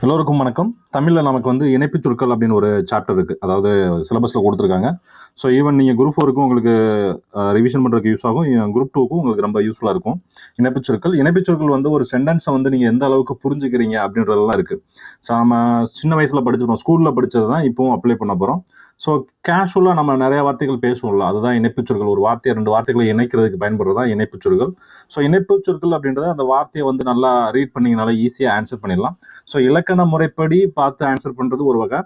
எல்லோருக்கும் வணக்கம். தமிழில் நமக்கு வந்து இணைப்புச் சொற்கள் அப்படின்னு ஒரு சாப்டர் இருக்குது. அதாவது சிலபஸில் கொடுத்துருக்காங்க. ஸோ ஈவன் நீங்கள் குரூப் 4க்கும் உங்களுக்கு ரிவிஷன் பண்ணுறதுக்கு யூஸ் ஆகும். குரூப் 2க்கும் உங்களுக்கு ரொம்ப யூஸ்ஃபுல்லாக இருக்கும். இணைப்புச் சொற்கள் வந்து ஒரு சென்டென்ஸை வந்து நீங்கள் எந்த அளவுக்கு புரிஞ்சுக்கிறீங்க அப்படின்றதெல்லாம் இருக்குது. ஸோ நம்ம சின்ன வயசில் படிச்சிருக்கோம், ஸ்கூலில் படித்தது தான் இப்போவும் அப்ளை பண்ண போகிறோம். ஸோ கேஷுவலாக நம்ம நிறைய வார்த்தைகள் பேசுவோம்ல, அதுதான் இணைப்புச் சொற்கள். ஒரு வார்த்தையை 2 வார்த்தைகளை இணைக்கிறதுக்கு பயன்படுறது தான் இணைப்புச் சொற்கள். ஸோ இணைப்புச் சொற்கள் அப்படின்றத அந்த வார்த்தையை வந்து நல்லா ரீட் பண்ணிங்கனால ஈஸியாக ஆன்சர் பண்ணிடலாம். ஸோ இலக்கண முறைப்படி பார்த்து ஆன்சர் பண்ணுறது ஒரு வகை.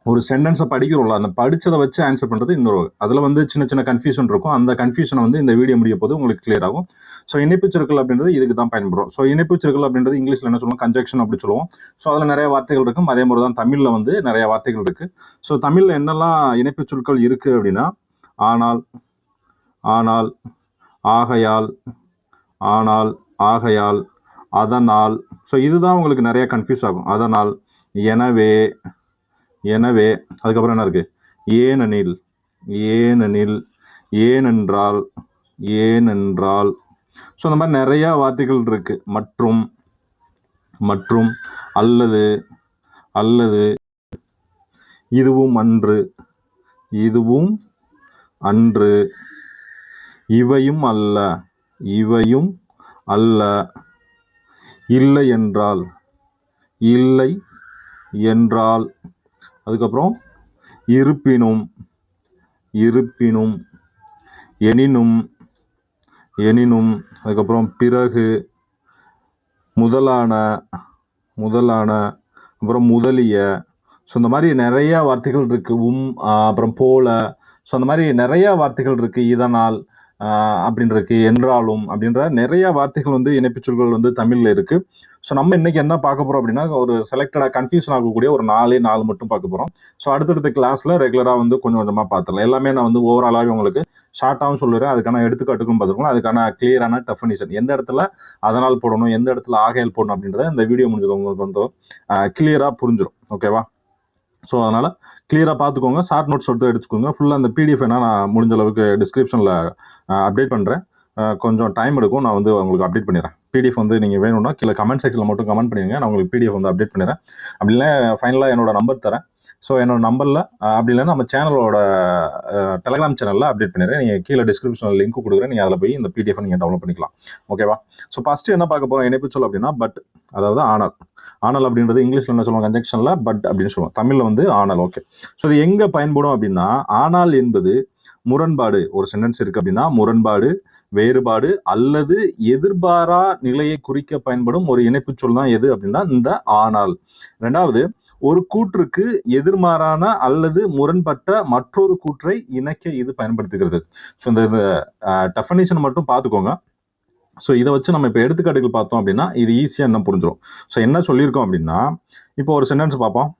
ஒரு சென்டென்ஸை படிக்கிறோம்ல, அந்த படித்ததை வச்சு ஆன்சர் பண்ணுறது இன்னொரு வகை. அதில் வந்து சின்ன சின்ன கன்ஃபியூஷன் இருக்கும். அந்த கன்ஃபியூஷனை வந்து இந்த வீடியோ முடிய போது உங்களுக்கு கிளியர் ஆகும். ஸோ இணைப்புச் சொற்கள் அப்படின்றது இதுக்கு தான் பயன்படும். ஸோ இணைப்புச் சொற்கள் அப்படின்றது இங்கிலீஷில் என்ன சொல்லுவோம், கன்ஜக்ஷன் அப்படி சொல்லுவோம். ஸோ அதில் நிறைய வார்த்தைகள் இருக்கும். அதே மாதிரி தான் தமிழில் வந்து நிறைய வார்த்தைகள் இருக்குது. ஸோ தமிழில் என்னெல்லாம் இணைப்புச் சொற்கள் இருக்குது அப்படின்னா, ஆனால், ஆனால், ஆகையால், ஆனால், ஆகையால், அதனால். ஸோ இதுதான் உங்களுக்கு நிறைய கன்ஃபியூஸ் ஆகும். அதனால், எனவே, எனவே, அதுக்கப்புறம் என்ன இருக்குது, ஏனெனில், ஏனெனில், ஏனென்றால், ஏனென்றால். ஸோ இந்த மாதிரி நிறையா வார்த்தைகள் இருக்குது. மற்றும், மற்றும், அல்லது, அல்லது, இதுவும் அன்று, இதுவும் அன்று, இவையும் அல்ல, இவையும் அல்ல, இல்லை என்றால், இல்லை என்றால். அதுக்கப்புறம் இருப்பினும், இருப்பினும், எனினும், எனினும். அதுக்கப்புறம் பிறகு, முதலான, முதலான, அப்புறம் முதலிய. ஸோ இந்த மாதிரி நிறையா வார்த்தைகள் இருக்குது. அப்புறம் போல. ஸோ அந்த மாதிரி நிறையா வார்த்தைகள் இருக்குது. இதனால் அப்படின்றது, என்றாலும் அப்படின்ற நிறைய வார்த்தைகள் வந்து இணைப்புச் சொற்கள் வந்து தமிழில் இருக்குது. ஸோ நம்ம இன்னைக்கு என்ன பார்க்க போகிறோம் அப்படின்னா, ஒரு செலக்டடாக கன்ஃபியூஷன் ஆகக்கூடிய ஒரு 4 மட்டும் பார்க்க போகிறோம். ஸோ அடுத்தடுத்த கிளாஸில் ரெகுலராக வந்து கொஞ்சம் கொஞ்சமாக பார்த்துடலாம். எல்லாமே நான் வந்து ஓவராலாகவே உங்களுக்கு ஷார்ட்டாகவும் சொல்லுறேன். அதுக்கான எடுத்துக்காட்டுக்கும் பார்த்துருக்கோம். அதுக்கான கிளியரான டெஃபினிஷன், எந்த இடத்துல அதனால் போடணும், எந்த இடத்துல ஆகையால் போடணும் அப்படின்றத இந்த வீடியோ முடிஞ்சது உங்களுக்கு வந்து கிளியராக புரிஞ்சிடும். ஓகேவா? ஸோ அதனால் கிளியராக பார்த்துக்கோங்க. ஷார்ட் நோட்ஸ் எடுத்துக்கோங்க. ஃபுல்லாக அந்த பிடிஎஃப் என்ன நான் முடிஞ்ச அளவுக்கு டிஸ்கிரிப்ஷனில் அப்டேட் பண்ணுறேன். கொஞ்சம் டைம் எடுக்கும். நான் வந்து உங்களுக்கு அப்டேட் பண்ணிடுறேன். பிடிஎஃப் வந்து நீங்கள் வேணும்னா கீழே கமெண்ட் செக்ஷனில் மட்டும் கமெண்ட் பண்ணிடுங்க. நான் உங்களுக்கு பிடிஎஃப் வந்து அப்டேட் பண்ணிடுறேன். அப்படி இல்லை ஃபைனலாக என்னோட நம்பர் தரேன். ஸோ என்னோட நம்பரில் அப்படி இல்லைன்னா நம்ம சேனலோட டெலகிராம் சேனலில் அப்டேட் பண்ணிடுறேன். நீங்கள் கீழே டிஸ்கிரிப்ஷனில் லிங்க் கொடுக்குறேன். நீங்கள் அதில் போய் இந்த பிடிஎஃப் நீங்கள் டவுன்லோட் பண்ணிக்கலாம். ஓகேவா? ஸோ ஃபஸ்ட்டு என்ன பார்க்க போகிறோம், இணைப்புச் சொல் அப்படின்னா பட், அதாவது ஆனால். ஆனால் அப்படின்றது இங்கிலீஷில் என்ன சொல்லுவாங்க, கன்ஜக்ஷனில் பட் அப்படின்னு சொல்லுவோம். தமிழில் வந்து ஆனால். ஓகே. ஸோ இது எங்கே பயன்படும் அப்படின்னா, ஆனால் என்பது முரண்பாடு. ஒரு சென்டென்ஸ் இருக்குது அப்படின்னா முரண்பாடு, வேறுபாடு அல்லது எதிர்பாரா நிலையை குறிக்க பயன்படும் ஒரு இணைப்புச் சொல் தான் எது அப்படின்னா இந்த ஆனால். ரெண்டாவது, ஒரு கூற்றுக்கு எதிர்மாறான அல்லது முரண்பட்ட மற்றொரு கூற்றை இணைக்க இது பயன்படுத்துகிறது. ஸோ இந்த டெஃபினிஷன் மட்டும் பார்த்துக்கோங்க. ஸோ இதை வச்சு நம்ம இப்போ எடுத்துக்காட்டுகள் பார்த்தோம் அப்படின்னா இது ஈஸியாக என்ன புரிஞ்சிடும். ஸோ என்ன சொல்லியிருக்கோம் அப்படின்னா, இப்போ ஒரு சென்டென்ஸ் பார்ப்போம்.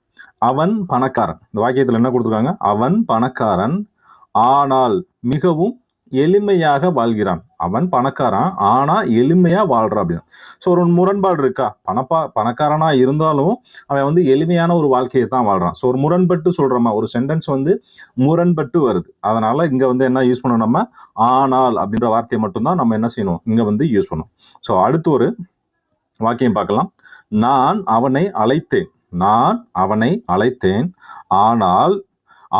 அவன் பணக்காரன். இந்த வாக்கியத்தில் என்ன கொடுத்துருக்காங்க, அவன் பணக்காரன் ஆனால் மிகவும் எளிமையாக வாழ்கிறான். அவன் பணக்காரன் ஆனா எளிமையா வாழ்றான் அப்படின்னு. ஸோ ஒரு முரண்பாடு இருக்கா, பணக்காரனா இருந்தாலும் அவன் வந்து எளிமையான ஒரு வாழ்க்கையை தான் வாழ்றான். ஸோ ஒரு முரண்பட்டு சொல்றோமா, ஒரு சென்டென்ஸ் வந்து முரண்பட்டு வருது. அதனால இங்க வந்து என்ன யூஸ் பண்ணணும், நம்ம ஆனால் அப்படின்ற வார்த்தையை மட்டும்தான் நம்ம என்ன செய்யணும், இங்க வந்து யூஸ் பண்ணணும். ஸோ அடுத்து ஒரு வாக்கியம் பார்க்கலாம். நான் அவனை அழைத்தேன், நான் அவனை அழைத்தேன் ஆனால்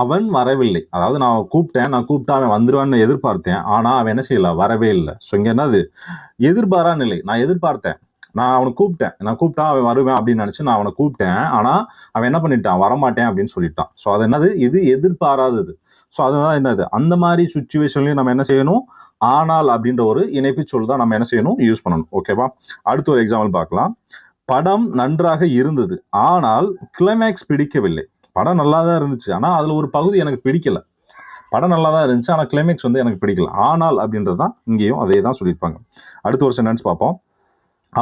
அவன் வரவில்லை. அதாவது நான் கூப்பிட்டா அவன் வந்துருவான்னு எதிர்பார்த்தேன். ஆனா அவன் என்ன செய்யல, வரவே இல்லை. ஸோ இங்க என்னது, எதிர்பாரா நிலை. நான் எதிர்பார்த்தேன், நான் அவனை கூப்பிட்டா அவன் வருவேன் அப்படின்னு நினைச்சு நான் அவனை கூப்பிட்டேன். ஆனா அவன் என்ன பண்ணிட்டான், வரமாட்டேன் அப்படின்னு சொல்லிட்டான். ஸோ அது என்னது, இது எதிர்பாராதது. ஸோ அதுதான் என்னது, அந்த மாதிரி சுச்சுவேஷன்லயும் நம்ம என்ன செய்யணும், ஆனால் அப்படின்ற ஒரு இணைப்புச் சொல் தான் நம்ம என்ன செய்யணும், யூஸ் பண்ணணும். ஓகேவா? அடுத்த ஒரு எக்ஸாம்பிள் பார்க்கலாம். படம் நன்றாக இருந்தது ஆனால் கிளைமேக்ஸ் பிடிக்கவில்லை. படம் நல்லா தான் இருந்துச்சு, ஆனால் அதில் ஒரு பகுதி எனக்கு பிடிக்கல. படம் நல்லா தான் இருந்துச்சு, ஆனால் கிளைமேக்ஸ் வந்து எனக்கு பிடிக்கல. ஆனால் அப்படின்றது தான் இங்கேயும் அதே தான் சொல்லியிருப்பாங்க. அடுத்த ஒரு சென்டென்ஸ் பார்ப்போம்.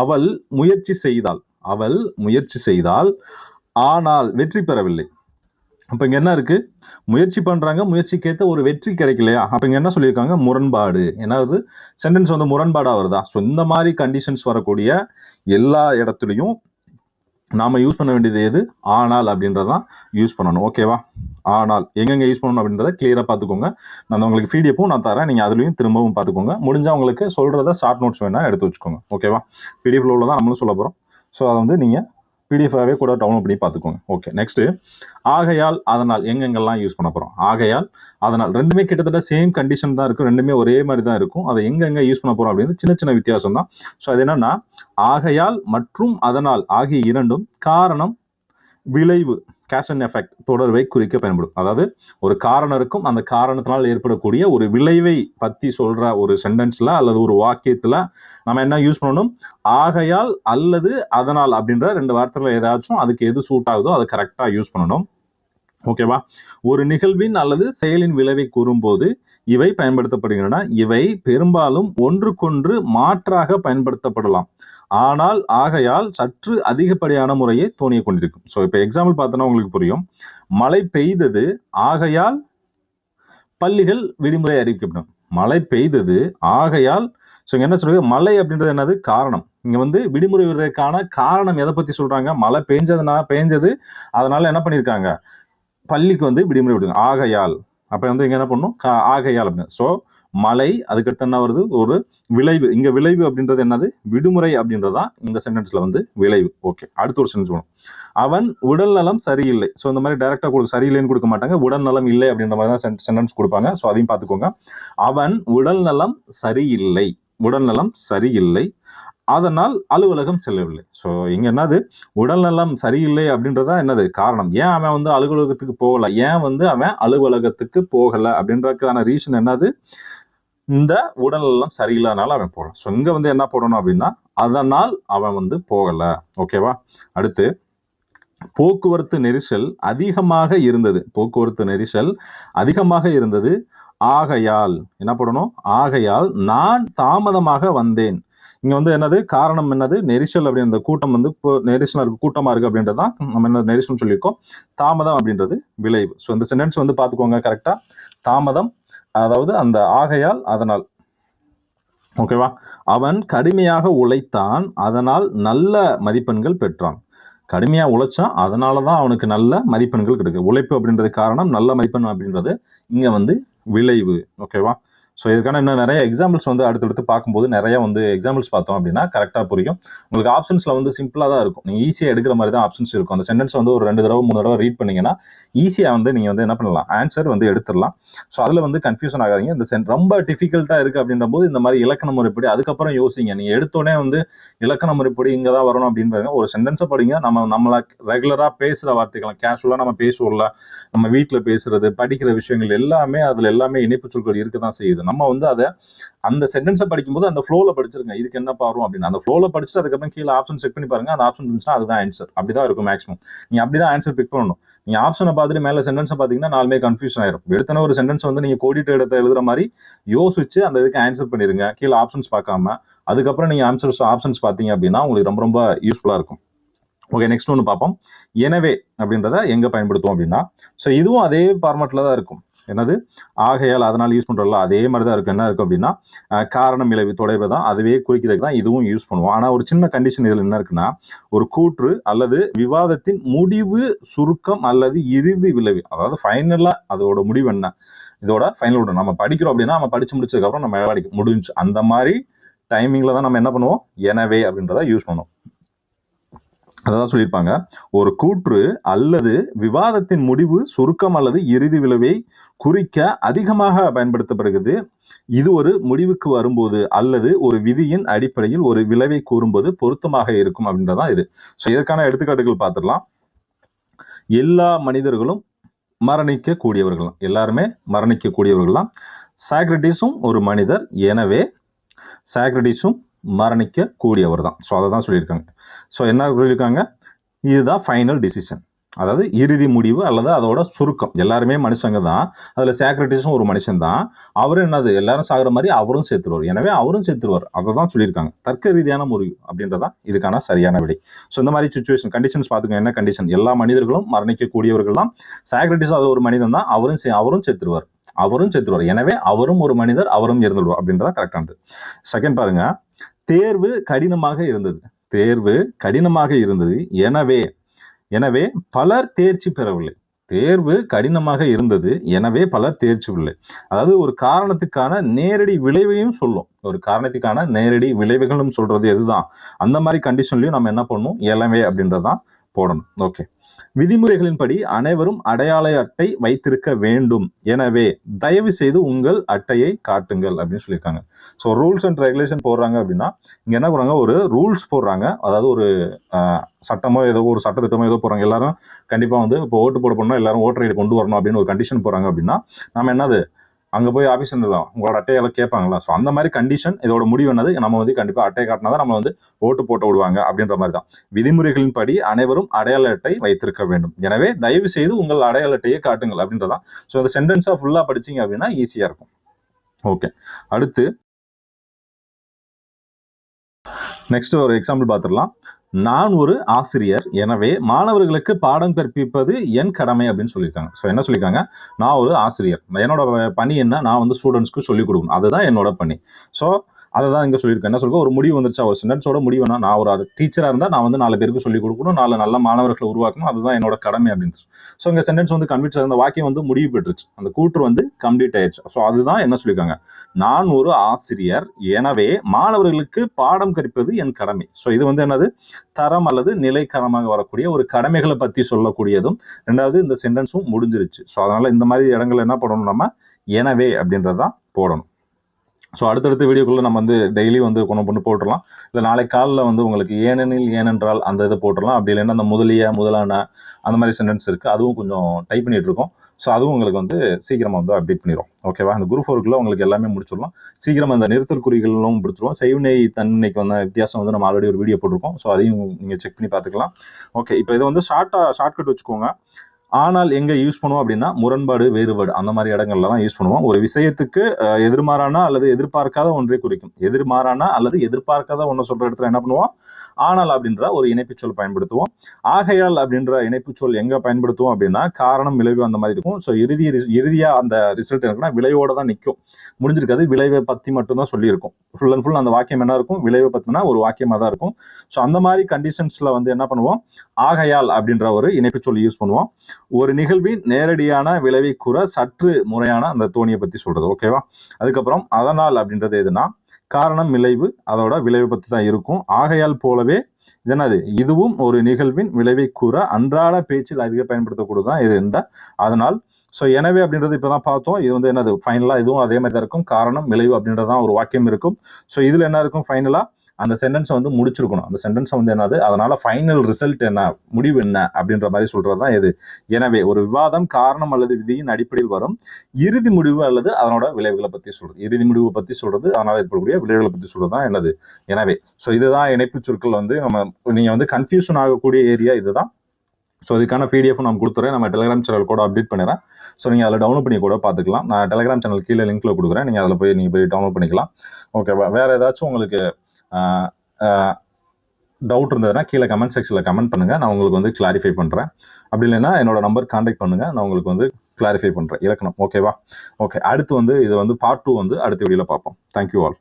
அவள் முயற்சி செய்தாள், அவள் முயற்சி செய்தாள் ஆனால் வெற்றி பெறவில்லை. அப்போ இங்கே என்ன இருக்கு, முயற்சி பண்ணுறாங்க, முயற்சிக்கேற்ற ஒரு வெற்றி கிடைக்கலையா. அப்போ இங்கே என்ன சொல்லியிருக்காங்க, முரண்பாடு. ஏன்னாவது சென்டென்ஸ் வந்து முரண்பாடாக வருதா. ஸோ இந்த மாதிரி கண்டிஷன்ஸ் வரக்கூடிய எல்லா இடத்துலையும் நாம யூஸ் பண்ண வேண்டியது எது, ஆனால் அப்படின்றதான் யூஸ் பண்ணணும். ஓகேவா? ஆனால் எங்கெங்க யூஸ் பண்ணணும் அப்படின்றத கிளியராக பார்த்துக்கோங்க. நான் உங்களுக்கு பிடிஎஃப்பும் நான் தரேன், நீங்கள் அதுலேயும் திரும்பவும் பார்த்துக்கோங்க. முடிஞ்சால் உங்களுக்கு சொல்கிறத ஷார்ட் நோட்ஸ் வேணால் எடுத்து வச்சுக்கோங்க. ஓகேவா? பிடிஎஃப்ல உள்ளதான் நம்மளும் சொல்ல போகிறோம். ஸோ அதை வந்து நீங்கள் பிடிஎஃபாகவே கூட டவுன்லோட் பண்ணி பார்த்துக்கோங்க. ஓகே, நெக்ஸ்ட்டு ஆகையால் அதனால் எங்கெங்கெல்லாம் யூஸ் பண்ண போகிறோம். ஆகையால் அதனால் ரெண்டுமே கிட்டத்தட்ட சேம் கண்டிஷன் தான் இருக்கும், ரெண்டுமே ஒரே மாதிரி தான் இருக்கும். அதை எங்கெங்கே யூஸ் பண்ண போகிறோம் அப்படின்னு சின்ன சின்ன வித்தியாசம் தான். ஸோ அது என்னன்னா, ஆகையால் மற்றும் அதனால் ஆகிய இரண்டும் காரணம் விளைவு கேஷ் அண்ட் எஃபெக்ட் தொடர்பை குறிக்க பயன்படும். அதாவது ஒரு காரணம் இருக்கும், அந்த காரணத்தினால் ஏற்படக்கூடிய ஒரு விளைவை பற்றி சொல்ற ஒரு சென்டென்ஸ்ல அல்லது ஒரு வாக்கியத்துல நம்ம என்ன யூஸ் பண்ணணும், ஆகையால் அல்லது அதனால் அப்படின்ற ரெண்டு வார்த்தைகள் ஏதாச்சும் அதுக்கு எது சூட் ஆகுதோ அதை கரெக்டா யூஸ் பண்ணணும். ஓகேவா? ஒரு நிகழ்வின் அல்லது செயலின் விளைவை கூறும்போது இவை பயன்படுத்தப்படுகின்றன. இவை பெரும்பாலும் ஒன்றுக்கொன்று மாற்றாக பயன்படுத்தப்படலாம், ஆனால் ஆகையால் சற்று அதிகப்படியான முறையை தோணிய கொண்டிருக்கும். ஸோ இப்போ எக்ஸாம்பிள் பார்த்தோன்னா உங்களுக்கு புரியும். மழை பெய்தது, ஆகையால் பள்ளிகள் விடுமுறை அறிவிக்கப்படும். மழை பெய்தது, ஆகையால் ஸோ என்ன சொல்றது, மழை அப்படின்றது என்னது, காரணம். இங்க வந்து விடுமுறை விடுறதுக்கான காரணம் எதை பத்தி சொல்றாங்க, மழை பெஞ்சது, அதனால என்ன பண்ணியிருக்காங்க, பள்ளிக்கு வந்து விடுமுறை விடுங்க. ஆகையால் அப்ப வந்து இங்க என்ன பண்ணும், ஆகையால் அப்படின்னு. ஸோ மழை, அதுக்கடுத்து என்ன வருது, ஒரு விளைவு. இங்க விளைவு அப்படின்றது என்னது, விடுமுறை அப்படின்றதா இந்த சென்டென்ஸ்ல வந்து விளைவு. ஓகே, அடுத்த ஒரு சென்டென்ஸ் வரும். அவன் உடல் நலம் சரியில்லை. ஸோ இந்த மாதிரி டைரக்டா சரியில்லைன்னு கொடுக்க மாட்டாங்க, உடல் நலம் இல்லை அப்படின்ற மாதிரி தான் சென்டென்ஸ் கொடுப்பாங்க. ஸோ அதையும் பார்த்துக்கோங்க. அவன் உடல் நலம் சரியில்லை, உடல் நலம் சரியில்லை, அதனால் அலுவலகம் செல்லவில்லை. ஸோ இங்க என்னது, உடல்நலம் சரியில்லை அப்படின்றதா என்னது காரணம், ஏன் அவன் வந்து அலுவலகத்துக்கு போகல, ஏன் வந்து அவன் அலுவலகத்துக்கு போகல அப்படின்றதுக்கான ரீசன் என்னது, இந்த உடல்நலம் சரியில்லாதனால அவன் போகல. ஸோ இங்க வந்து என்ன போடணும் அப்படின்னா, அதனால் அவன் வந்து போகல. ஓகேவா? அடுத்து போக்குவரத்து நெரிசல் அதிகமாக இருந்தது, போக்குவரத்து நெரிசல் அதிகமாக இருந்தது, ஆகையால் என்ன போடணும், ஆகையால் நான் தாமதமாக வந்தேன். இங்க வந்து என்னது காரணம், என்னது நெரிசல் அப்படின்ற கூட்டம் வந்து நெரிசல் இருக்கு, கூட்டமா இருக்கு அப்படின்றதான் நம்ம என்ன நெரிசல் சொல்லியிருக்கோம். தாமதம் அப்படின்றது விளைவு. ஸோ இந்த சென்டென்ஸ் வந்து பார்த்துக்கோங்க கரெக்டா. தாமதம், அதாவது அந்த ஆகையால் அதனால். ஓகேவா? அவன் கடுமையாக உழைத்தான், அதனால் நல்ல மதிப்பெண்கள் பெற்றான். கடுமையா உழைச்சான், அதனாலதான் அவனுக்கு நல்ல மதிப்பெண்கள் கிடைக்கும். உழைப்பு அப்படின்றது காரணம், நல்ல மதிப்பெண் அப்படின்றது இங்க வந்து விளைவு. ஓகேவா? ஸோ இதுக்கான இன்னும் நிறைய எக்ஸாம்பிள்ஸ் வந்து அடுத்தடுத்து பார்க்கும்போது நிறைய வந்து எக்ஸாம்பிள்ஸ் பார்த்தோம் அப்படின்னா கரெக்டாக புரியும். உங்களுக்கு ஆப்ஷன்ஸ்ல வந்து சிம்பிளாக தான் இருக்கும், நீங்கள் ஈஸியாக எடுக்கிற மாதிரி தான் ஆப்ஷன்ஸ் இருக்கும். அந்த சென்டென்ஸ் வந்து ஒரு 2 தடவை 3 தடவை ரீட் பண்ணீங்கன்னா ஈஸியாக வந்து நீங்கள் வந்து என்ன பண்ணலாம், ஆன்சர் வந்து எடுத்துடலாம். ஸோ அதில் வந்து கன்ஃபியூஷன் ஆகாதீங்க. இந்த ரொம்ப டிஃபிகல்ட்டாக இருக்குது அப்படின்ற போது இந்த மாதிரி இலக்கண முறைப்படி அதுக்கப்புறம் யோசிங்க. நீங்கள் எடுத்தோடனே வந்து இலக்கண முறைப்படி இங்கே தான் வரணும் அப்படின்றது ஒரு சென்டென்ஸை படிங்க. நம்மளை ரெகுலராக பேசுகிற வார்த்தைகள், கேஷுவலாக நம்ம பேசுவோம்ல, நம்ம வீட்டில் பேசுறது, படிக்கிற விஷயங்கள் எல்லாமே அதில் எல்லாமே இணைப்பு சொற்கள் இருக்க தான் செய்யுது. நம்ம வந்து அதை அந்த சென்டென்ஸை படிக்கும்போது அந்த ஃப்ளோல படிச்சிருங்க, இதுக்கு என்ன பாரும் அப்படின்னு. அந்த ஃப்ளோல படிச்சுட்டு அதுக்கப்புறம் கீழே ஆப்ஷன் செக் பண்ணி பாருங்க, அந்த ஆப்ஷன் இருந்துச்சுன்னா அதுதான் ஆன்சர். அப்படிதான் இருக்கும் மேக்ஸிமம். நீங்க அப்படிதான் ஆன்சர் பிக் பண்ணணும். நீங்க ஆப்ஷனை பார்த்துட்டு மேல சென்டென்ஸை பார்த்தீங்கன்னா நாலுமே கன்ஃபியூஷன் ஆயிரும். எடுத்தன ஒரு சென்டென்ஸ் வந்து நீங்க கோடிட்டு எடுத்து எழுதுற மாதிரி யோசிச்சு அந்த இதுக்கு ஆன்சர் பண்ணிருங்க, கீழே ஆப்ஷன்ஸ் பார்க்காம. அதுக்கப்புறம் நீங்க ஆப்ஷன்ஸ் பார்த்தீங்க அப்படின்னா உங்களுக்கு ரொம்ப ரொம்ப யூஸ்ஃபுல்லா இருக்கும். ஓகே, நெக்ஸ்ட் ஒன்று பார்ப்போம். எனவே அப்படின்றத எங்க பயன்படுத்துவோம் அப்படின்னா, ஸோ இதுவும் அதே ஃபார்மேட்ல தான் இருக்கும். என்னது, ஆகையால் அதனால் யூஸ் பண்றோம்ல, அதே மாதிரி தான் இருக்கும். என்ன இருக்கும் அப்படின்னா, காரணம் விளைவு தொடர்பு தான், அதுவே குறிக்கிறதுக்கு தான் இதுவும் யூஸ் பண்ணுவோம். ஆனால் ஒரு சின்ன கண்டிஷன் இதில் என்ன இருக்குன்னா, ஒரு கூற்று அல்லது விவாதத்தின் முடிவு, சுருக்கம் அல்லது இறுதி விளைவு, அதாவது ஃபைனலா அதோட முடிவு என்ன, இதோட ஃபைனல் நம்ம படிக்கிறோம் அப்படின்னா நம்ம படிச்சு முடிச்சதுக்கப்புறம் நம்ம முடிஞ்சு அந்த மாதிரி டைமிங்ல தான் நம்ம என்ன பண்ணுவோம், எனவே அப்படின்றத யூஸ் பண்ணுவோம். அதான் சொல்லியிருப்பாங்க, ஒரு கூற்று அல்லது விவாதத்தின் முடிவு, சுருக்கம் அல்லது இறுதி விளைவை குறிக்க அதிகமாக பயன்படுத்தப்படுகிறது. இது ஒரு முடிவுக்கு வரும்போது அல்லது ஒரு விதியின் அடிப்படையில் ஒரு விளைவை கூறும்போது பொருத்தமாக இருக்கும் அப்படின்றதான் இது. ஸோ இதற்கான எடுத்துக்காட்டுகள் பார்த்துடலாம். எல்லா மனிதர்களும் மரணிக்க கூடியவர்கள், எல்லாருமே மரணிக்க கூடியவர்கள் தான். சாக்ரட்டிஸும் ஒரு மனிதர், எனவே சாக்ரட்டிஸும் மரணிக்க கூடியவர் தான். ஸோ அதை தான் சொல்லியிருக்காங்க. ஸோ என்ன சொல்லியிருக்காங்க, இதுதான் ஃபைனல் டிசிஷன், அதாவது இறுதி முடிவு அல்லது அதோட சுருக்கம். எல்லாருமே மனுஷங்க தான், அதில் சாக்ரட்டிஸும் ஒரு மனுஷன் தான். அவரும் என்னது, எல்லாரும் சாகிற மாதிரி அவரும் சேர்த்துருவார், எனவே அவரும் சேர்த்துருவார். அதை தான் சொல்லியிருக்காங்க. தர்க்க ரீதியான முடிவு அப்படின்றதான் இதுக்கான சரியான விடை. ஸோ இந்த மாதிரி சுச்சுவேஷன் கண்டிஷன்ஸ் பார்த்துக்கோங்க. என்ன கண்டிஷன், எல்லா மனிதர்களும் மரணிக்கக்கூடியவர்கள் தான், சாக்ரட்டிஸ் அது ஒரு மனிதன் தான், அவரும் சேர்த்துருவார், எனவே அவரும் ஒரு மனிதர், அவரும் இருந்துடுவார் அப்படின்றதான் கரெக்டானது. செகண்ட் பாருங்க, தேர்வு கடினமாக இருந்தது, எனவே பலர் தேர்ச்சி பெறவில்லை. தேர்வு கடினமாக இருந்தது, எனவே பலர் தேர்ச்சி பெறவில்லை. அதாவது ஒரு காரணத்துக்கான நேரடி விளைவையும் சொல்லும், ஒரு காரணத்துக்கான நேரடி விளைவுகளும் சொல்றது எதுதான், அந்த மாதிரி கண்டிஷன்லயும் நம்ம என்ன பண்ணணும், எனவே அப்படின்றதான் போடணும். ஓகே. விதிமுறைகளின்படி அனைவரும் அடையாள அட்டை வைத்திருக்க வேண்டும். எனவே தயவு செய்து உங்கள் அட்டையை காட்டுங்கள் அப்படின்னு சொல்லியிருக்காங்க. ஸோ ரூல்ஸ் அண்ட் ரெகுலேஷன் போடுறாங்க அப்படின்னா இங்க என்ன போடுறாங்க, ஒரு ரூல்ஸ் போடுறாங்க. அதாவது ஒரு சட்டமோ ஏதோ ஒரு சட்டத்திட்டமோ ஏதோ போடுறாங்க. எல்லாரும் கண்டிப்பா வந்து இப்போ ஓட்டு போட போனா எல்லாரும் ஓட்டர் ஐடி கொண்டு வரணும் அப்படின்னு ஒரு கண்டிஷன் போறாங்க அப்படின்னா நம்ம என்னது அங்க போய் ஆபீஸ் உங்களோட அட்டையெல்லாம் கேட்பாங்களா? ஸோ அந்த மாதிரி கண்டிஷன் இதோட முடிவு என்னது, நம்ம வந்து கண்டிப்பா அட்டை காட்டினா தான் நம்ம வந்து ஓட்டு போட்டு விடுவாங்க அப்படின்ற மாதிரி தான். விதிமுறைகளின்படி அனைவரும் அடையாள அட்டை வைத்திருக்க வேண்டும். எனவே தயவு செய்து உங்கள் அடையாள அட்டையை காட்டுங்கள் அப்படின்றதான். ஸோ இந்த சென்டென்ஸா ஃபுல்லா படிச்சீங்க அப்படின்னா ஈஸியா இருக்கும். ஓகே. அடுத்து நெக்ஸ்ட் ஒரு எக்ஸாம்பிள் பார்த்துடலாம். நான் ஒரு ஆசிரியர், எனவே மாணவர்களுக்கு பாடம் கற்பிப்பது என் கடமை அப்படின்னு சொல்லியிருக்காங்க. ஸோ என்ன சொல்லியிருக்காங்க, நான் ஒரு ஆசிரியர், என்னோட பணி என்ன, நான் வந்து ஸ்டூடெண்ட்ஸ்க்கு சொல்லிக் கொடுக்கணும், அதுதான் என்னோட பணி. ஸோ அதை தான் இங்கே சொல்லியிருக்கேன். என்ன சொல்லுங்க, ஒரு முடிவு வந்துருச்சா, ஒரு சென்டென்ஸோட முடிவுனா, நான் ஒரு டீச்சராக இருந்தால் நான் வந்து 4 பேருக்கு சொல்லிக் கொடுக்கணும், 4 நல்ல மாணவர்களை உருவாக்கணும், அதுதான் என்னோட கடமை அப்படின்னு. ஸோ இங்கே சென்டென்ஸ் வந்து கம்ப்ளீட், அந்த வாக்கியம் வந்து முடிவு பெற்றுச்சு, அந்த கூற்று வந்து கம்ப்ளீட் ஆயிடுச்சு. ஸோ அதுதான் என்ன சொல்லியிருக்காங்க, நான் ஒரு ஆசிரியர், எனவே மாணவர்களுக்கு பாடம் கற்பிப்பது என் கடமை. ஸோ இது வந்து என்னது, தரம் அல்லது நிலைக்காரமாக வரக்கூடிய ஒரு கடமைகளை பற்றி சொல்லக்கூடியதும். ரெண்டாவது இந்த சென்டென்ஸும் முடிஞ்சிருச்சு. ஸோ அதனால இந்த மாதிரி இடங்கள் என்ன பண்ணணும், நம்ம எனவே அப்படின்றதான் போடணும். ஸோ அடுத்தடுத்த வீடியோக்குள்ள நம்ம வந்து டெய்லி வந்து கொண்டு போட்டுடலாம். இல்லை நாளைக்கு காலையில் வந்து உங்களுக்கு ஏனெனில் ஏனென்றால் அந்த இதை போட்டுடலாம். அப்படி இல்லைன்னா அந்த முதலிய முதலான அந்த மாதிரி சென்டென்ஸ் இருக்குது, அதுவும் கொஞ்சம் டைப் பண்ணிட்டு இருக்கோம். ஸோ அதுவும் உங்களுக்கு வந்து சீக்கிரமாக வந்து அப்டேட் பண்ணிடும். ஓகேவா? அந்த குரூப் 4க்குள்ள உங்களுக்கு எல்லாமே முடிச்சிடலாம். சீக்கிரமாக அந்த நிறுத்தல் குறிகளும் முடிச்சிடுவோம். செய்வினை தன்மைக்கு வந்த வித்தியாசம் வந்து நம்ம ஆல்ரெடி ஒரு வீடியோ போட்டிருக்கோம். ஸோ அதையும் நீங்கள் செக் பண்ணி பார்த்துக்கலாம். ஓகே. இப்போ இதை வந்து ஷார்ட்கட் வச்சுக்கோங்க. ஆனால் எங்க யூஸ் பண்ணுவோம் அப்படின்னா முரண்பாடு, வேறுபாடு அந்த மாதிரி இடங்கள்ல தான் யூஸ் பண்ணுவோம். ஒரு விஷயத்துக்கு எதிர்மாறான அல்லது எதிர்பார்க்காத ஒன்றை குறிக்கும். எதிர்மாறான அல்லது எதிர்பார்க்காத ஒன்றை சொல்ற இடத்துல என்ன பண்ணுவோம், ஆனால் அப்படின்ற ஒரு இணைப்புச் சொல் பயன்படுத்துவோம். ஆகையால் அப்படின்ற இணைப்புச் சொல் எங்க பயன்படுத்துவோம் அப்படின்னா காரணம், விளைவு அந்த மாதிரி இருக்கும். ஸோ இறுதியா அந்த ரிசல்ட் இருக்குன்னா விளைவோட தான் நிற்கும். முடிஞ்சிருக்காது, விளைவை பத்தி மட்டும் தான் சொல்லியிருக்கும். ஃபுல் அண்ட் ஃபுல் அந்த வாக்கியம் என்ன இருக்கும், விளைவை பத்தினா ஒரு வாக்கியமா தான் இருக்கும். ஸோ அந்த மாதிரி கண்டிஷன்ஸ்ல வந்து என்ன பண்ணுவோம், ஆகையால் அப்படின்ற ஒரு இணைப்புச் சொல் யூஸ் பண்ணுவோம். ஒரு நிகழ்வின் நேரடியான விளைவை கூற சற்று முறையான அந்த தோணியை பத்தி சொல்றது. ஓகேவா? அதுக்கப்புறம் அதனால் அப்படின்றது எதுனா காரணம், விளைவு, அதோட விளைவை பத்தி தான் இருக்கும். ஆகையால் போலவே என்னது, இதுவும் ஒரு நிகழ்வின் விளைவை கூற அன்றாட பேச்சில் அதிக பயன்படுத்தக்கூடியதான் இது இந்த அதனால். ஸோ எனவே அப்படின்றது இப்பதான் பார்த்தோம். இது வந்து என்னது, ஃபைனலா இதுவும் அதே மாதிரி தான் இருக்கும். காரணம், விளைவு அப்படின்றதான் ஒரு வாக்கியம் இருக்கும். ஸோ இதுல என்ன இருக்கும், ஃபைனலா அந்த சென்டென்ஸை வந்து முடிச்சிருக்கணும். அந்த சென்டென்ஸை வந்து என்னது, அதனால ஃபைனல் ரிசல்ட் என்ன, முடிவு என்ன அப்படின்ற மாதிரி சொல்றதுதான் இது. எனவே ஒரு விவாதம் காரணம் அல்லது விதியின் அடிப்படையில் வரும் இறுதி முடிவு அல்லது அதனோட விளைவுகளை பத்தி சொல்றது. இறுதி முடிவு பத்தி சொல்றது, அதனால ஏற்படக்கூடிய விளைவுகளை பத்தி சொல்றதுதான் என்னது, எனவே. ஸோ இதுதான் இணைப்பு சொற்கள் வந்து நீங்க வந்து கன்ஃபியூஷன் ஆகக்கூடிய ஏரியா இதுதான். ஸோ இதுக்கான பிடிஎஃப் நான் கொடுத்துறேன். நம்ம டெலிகிராம் சேனல் கூட அப்டேட் பண்ணிடுறேன். ஸோ நீங்கள் அதில் டவுன்லோட் பண்ணி கூட பார்த்துக்கலாம். நான் டெலிகிராம் சேனல் கீழே லிங்க்ல கொடுக்குறேன். நீங்கள் அதில் போய் டவுன்லோட் பண்ணிக்கலாம். ஓகேவா? வேற ஏதாச்சும் உங்களுக்கு டவுட் இருந்ததுன்னா கீழே கமெண்ட் செக்ஷனில் கமெண்ட் பண்ணுங்க, நான் உங்களுக்கு வந்து கிளாரிஃபை பண்ணுறேன். அப்படி இல்லைன்னா என்னோட நம்பர் கான்டாக்ட் பண்ணுங்க, நான் உங்களுக்கு வந்து கிளாரிஃபை பண்ணுறேன் இலக்கணம். ஓகேவா? ஓகே. அடுத்து வந்து இது வந்து பார்ட் 2 வந்து அடுத்த வீடியோவில் பார்ப்போம். Thank you all.